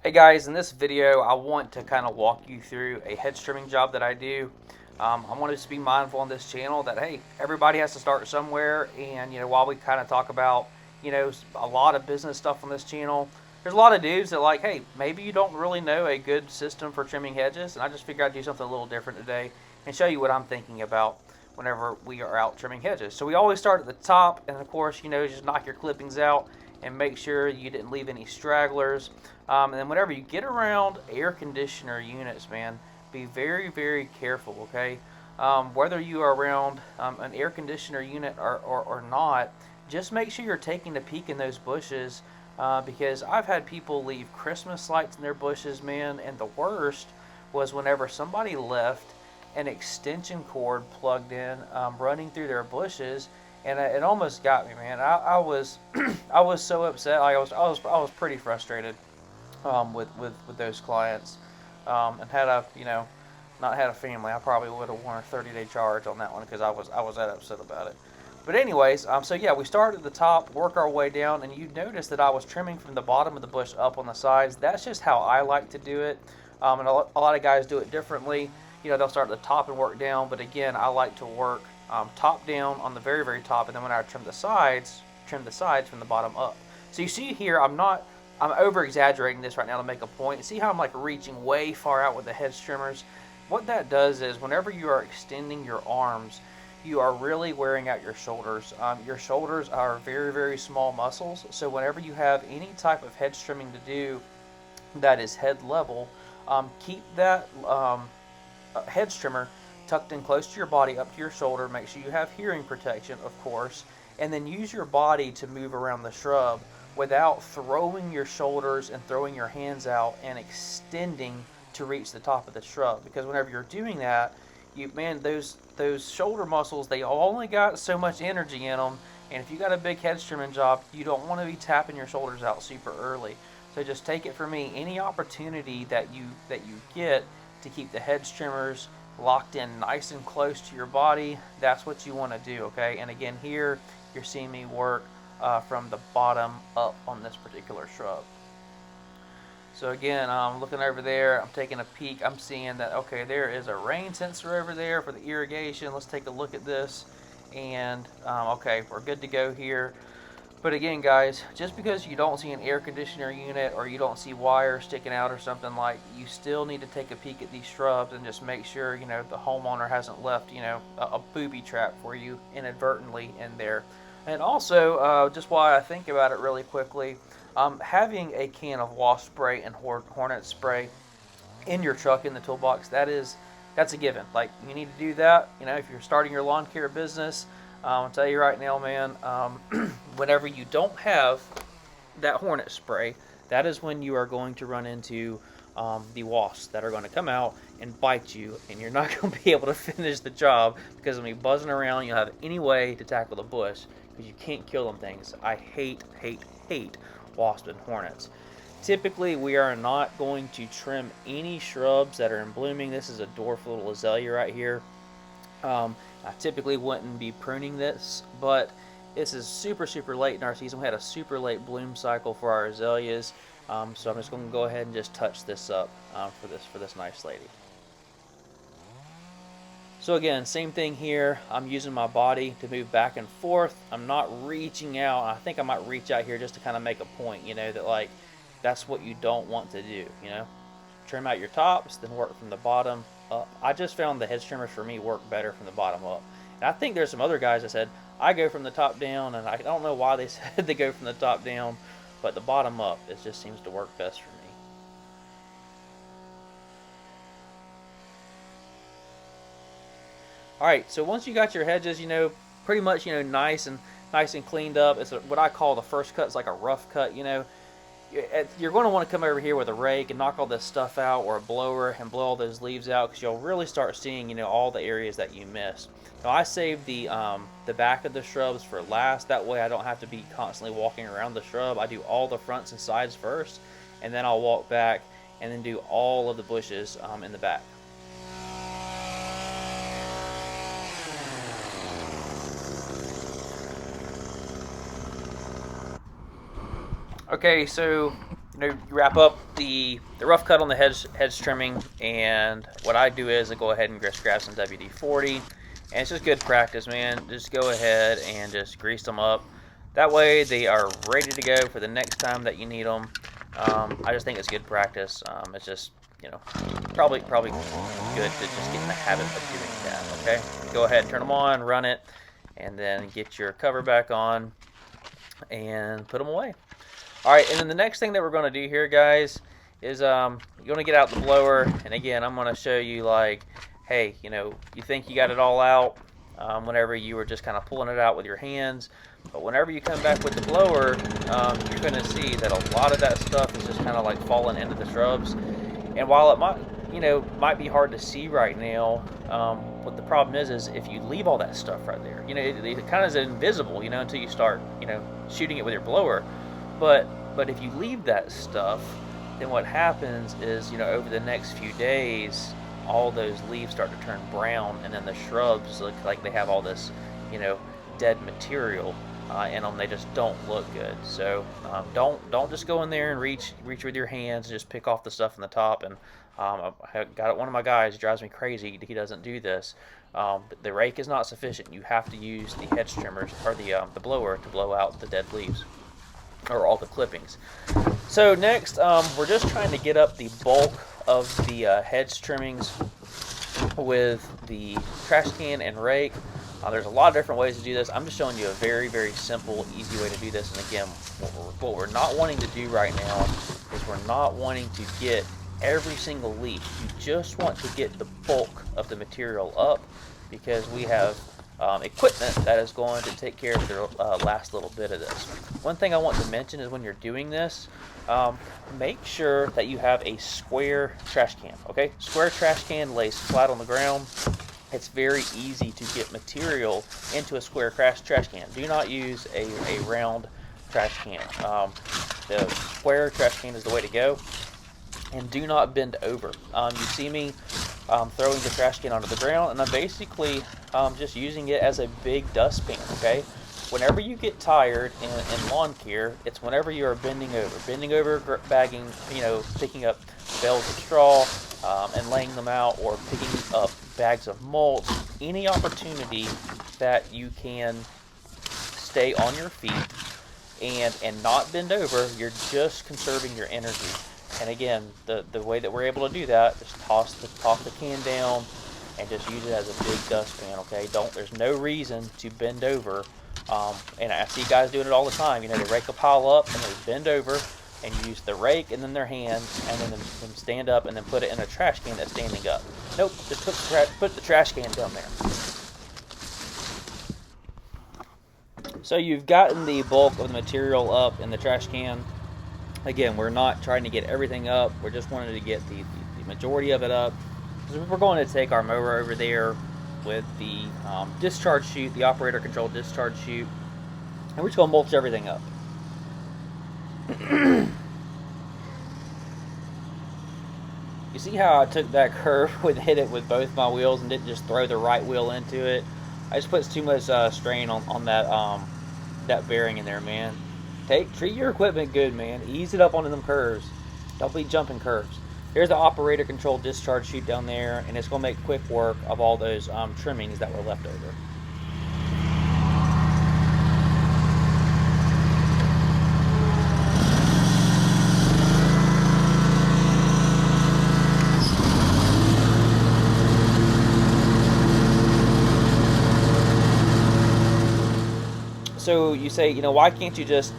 Hey guys, in this video I want to kind of walk you through a hedge trimming job that I do. I want to just be mindful on this channel that hey, everybody has to start somewhere, and while we kind of talk about a lot of business stuff on this channel, there's a lot of dudes that like, hey, maybe you don't really know a good system for trimming hedges, and I just figured I'd do something a little different today and show you what I'm thinking about whenever we are out trimming hedges. So we always start at the top, and of course, just knock your clippings out and make sure you didn't leave any stragglers. And then whenever you get around air conditioner units, man, be very, very careful, okay? Whether you are around an air conditioner unit or not, just make sure you're taking a peek in those bushes, because I've had people leave Christmas lights in their bushes, man, and the worst was whenever somebody left an extension cord plugged in, running through their bushes, and it almost got me, man. I was I was so upset. I was pretty frustrated, with those clients, and had a not had a family, I probably would have won a 30-day charge on that one because I was that upset about it. But anyways, so yeah, we start at the top, work our way down, and you notice that I was trimming from the bottom of the bush up on the sides. That's just how I like to do it, and a lot of guys do it differently. They'll start at the top and work down, but again, I like to work top down on the very, very top, and then when I trim the sides from the bottom up. So you see here, I'm over exaggerating this right now to make a point. See how I'm like reaching way far out with the hedge trimmers? What that does is whenever you are extending your arms, you are really wearing out your shoulders. Your shoulders are very, very small muscles. So whenever you have any type of hedge trimming to do that is head level, keep that hedge trimmer tucked in close to your body up to your shoulder. Make sure you have hearing protection, of course, and then use your body to move around the shrub without throwing your shoulders and throwing your hands out and extending to reach the top of the shrub. Because whenever you're doing that, those shoulder muscles, they only got so much energy in them, and if you got a big hedge trimming job, you don't want to be tapping your shoulders out super early. So just take it from me, any opportunity that you get to keep the hedge trimmers locked in nice and close to your body, that's what you want to do, okay? And again, here you're seeing me work from the bottom up on this particular shrub. So again, I'm looking over there, I'm taking a peek, I'm seeing that, okay, there is a rain sensor over there for the irrigation. Let's take a look at this, and okay, we're good to go here. But again, guys, just because you don't see an air conditioner unit or you don't see wire sticking out or something, like, you still need to take a peek at these shrubs and just make sure the homeowner hasn't left a booby trap for you inadvertently in there. And also, just while I think about it really quickly, having a can of wasp spray and hornet spray in your truck in the toolbox, that's a given. Like, you need to do that. If you're starting your lawn care business, I'll tell you right now, man, whenever you don't have that hornet spray, that is when you are going to run into the wasps that are going to come out and bite you, and you're not going to be able to finish the job because they'll be buzzing around. You'll have any way to tackle the bush because you can't kill them things. I hate, hate, hate wasps and hornets. Typically, we are not going to trim any shrubs that are in blooming. This is a dwarf little azalea right here. I typically wouldn't be pruning this, but this is super, super late in our season. We had a super late bloom cycle for our azaleas, so I'm just going to go ahead and just touch this up for this nice lady. So again, same thing here. I'm using my body to move back and forth. I'm not reaching out. I think I might reach out here just to kind of make a point, that like, that's what you don't want to do, Trim out your tops, then work from the bottom up. I just found the hedge trimmers for me work better from the bottom up. And I think there's some other guys that said, I go from the top down, and I don't know why they said they go from the top down, but the bottom up, it just seems to work best for me. Alright, so once you got your hedges, pretty much, nice and cleaned up. It's what I call the first cut. It's like a rough cut, You're going to want to come over here with a rake and knock all this stuff out, or a blower, and blow all those leaves out, because you'll really start seeing all the areas that you missed. Now, I saved the back of the shrubs for last. That way I don't have to be constantly walking around the shrub. I do all the fronts and sides first, and then I'll walk back and then do all of the bushes in the back. Okay, so you wrap up the rough cut on the hedge trimming, and what I do is I go ahead and just grab some WD-40, and it's just good practice, man. Just go ahead and just grease them up. That way they are ready to go for the next time that you need them. I just think it's good practice. It's just, probably good to just get in the habit of doing that. Okay, go ahead and turn them on, run it, and then get your cover back on and put them away. All right, and then the next thing that we're going to do here, guys, is you're going to get out the blower, and again, I'm going to show you, like, hey, you think you got it all out whenever you were just kind of pulling it out with your hands, but whenever you come back with the blower, you're going to see that a lot of that stuff is just kind of like falling into the shrubs. And while it might be hard to see right now, what the problem is if you leave all that stuff right there, it kind of is invisible, until you start, shooting it with your blower. But if you leave that stuff, then what happens is, over the next few days, all those leaves start to turn brown, and then the shrubs look like they have all this, dead material in them. They just don't look good. So don't just go in there and reach with your hands and just pick off the stuff in the top. And I got one of my guys, drives me crazy. He doesn't do this. The rake is not sufficient. You have to use the hedge trimmers or the blower to blow out the dead leaves, or all the clippings. So next, we're just trying to get up the bulk of the hedge trimmings with the trash can and rake. There's a lot of different ways to do this. I'm just showing you a very, very simple, easy way to do this. And again, what we're not wanting to do right now is we're not wanting to get every single leaf. You just want to get the bulk of the material up, because we have equipment that is going to take care of the last little bit of this. One thing I want to mention is when you're doing this, make sure that you have a square trash can. Okay, square trash can lays flat on the ground. It's very easy to get material into a square trash can. Do not use a round trash can. The square trash can is the way to go. And do not bend over. You see me throwing the trash can onto the ground, and I'm basically just using it as a big dustpan, okay? Whenever you get tired in lawn care, it's whenever you are bending over, bagging, picking up bales of straw and laying them out, or picking up bags of mulch. Any opportunity that you can stay on your feet and not bend over, you're just conserving your energy. And again, the way that we're able to do that is toss the can down and just use it as a big dustpan. Okay, there's no reason to bend over. And I see guys doing it all the time. They rake a pile up and they bend over and use the rake and then their hand, and then them stand up and then put it in a trash can that's standing up. Nope, just put the trash can down there. So you've gotten the bulk of the material up in the trash can. Again, we're not trying to get everything up. We're just wanting to get the majority of it up. So we're going to take our mower over there with the discharge chute, the operator controlled discharge chute, and we're just going to mulch everything up. You see how I took that curve and hit it with both my wheels and didn't just throw the right wheel into it? I just put too much strain on that bearing in there, man. Treat your equipment good, man. Ease it up onto them curves. Don't be jumping curves. There's the operator controlled discharge chute down there, and it's going to make quick work of all those trimmings that were left over. So you say, why can't you just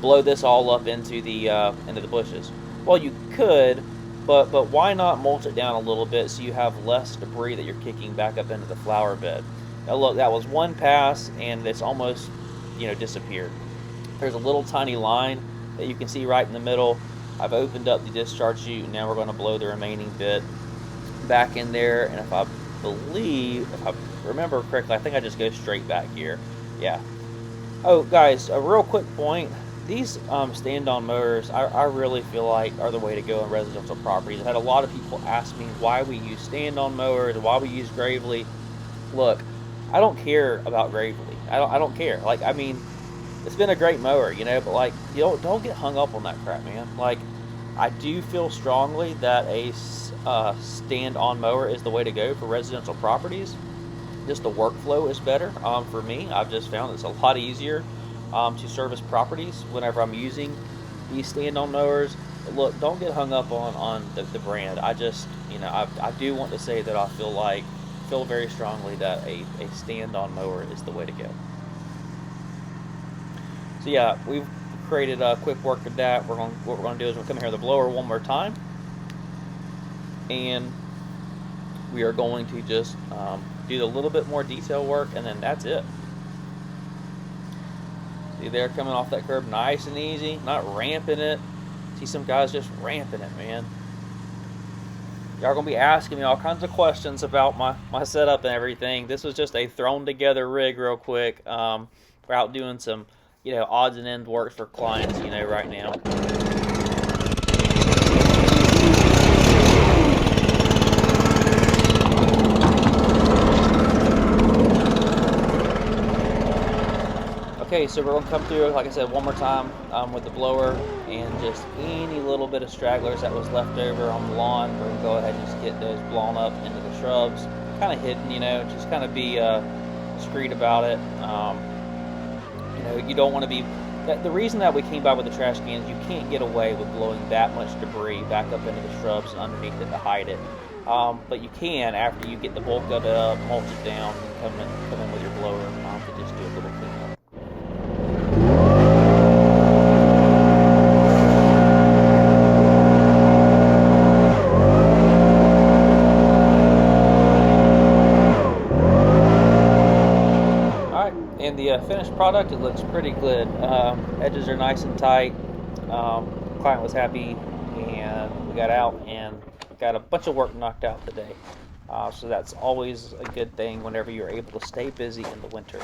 blow this all up into the bushes? Well, you could, but why not mulch it down a little bit so you have less debris that you're kicking back up into the flower bed? Now look, that was one pass and it's almost disappeared. There's a little tiny line that you can see right in the middle. I've opened up the discharge chute, and now we're going to blow the remaining bit back in there. And if I remember correctly, I think I just go straight back here. Yeah. Oh, guys, a real quick point. These stand-on mowers, I really feel like are the way to go on residential properties. I've had a lot of people ask me why we use stand-on mowers, why we use Gravely. Look, I don't care about Gravely. I don't care. it's been a great mower, you know. But like, you don't get hung up on that crap, man. Like, I do feel strongly that a stand-on mower is the way to go for residential properties. Just the workflow is better for me. I've just found it's a lot easier to service properties whenever I'm using these stand-on mowers. But look, don't get hung up on the brand. I just, you know, I do want to say that I feel very strongly that a stand-on mower is the way to go. So yeah, we've created a quick work of that. What we're going to do is we'll come here to the blower one more time, and we are going to just do a little bit more detail work, and then that's it. See there, coming off that curb nice and easy, not ramping it. See some guys just ramping it, man. Y'all gonna be asking me all kinds of questions about my setup and everything. This was just a thrown together rig real quick. We're out doing some, you know, odds and ends work for clients, you know, right now. Okay, so we're going to come through, like I said, one more time with the blower, and just any little bit of stragglers that was left over on the lawn, we're going to go ahead and just get those blown up into the shrubs. Kind of hidden, you know, just kind of be discreet about it. You know, you don't want to be... The reason that we came by with the trash cans, you can't get away with blowing that much debris back up into the shrubs and underneath it to hide it. But you can, after you get the bulk of it up, mulch it down, and come in with your blower to just do a little cleanup. And the finished product, it looks pretty good. Edges are nice and tight. Client was happy, and we got out and got a bunch of work knocked out today. So that's always a good thing whenever you're able to stay busy in the winter.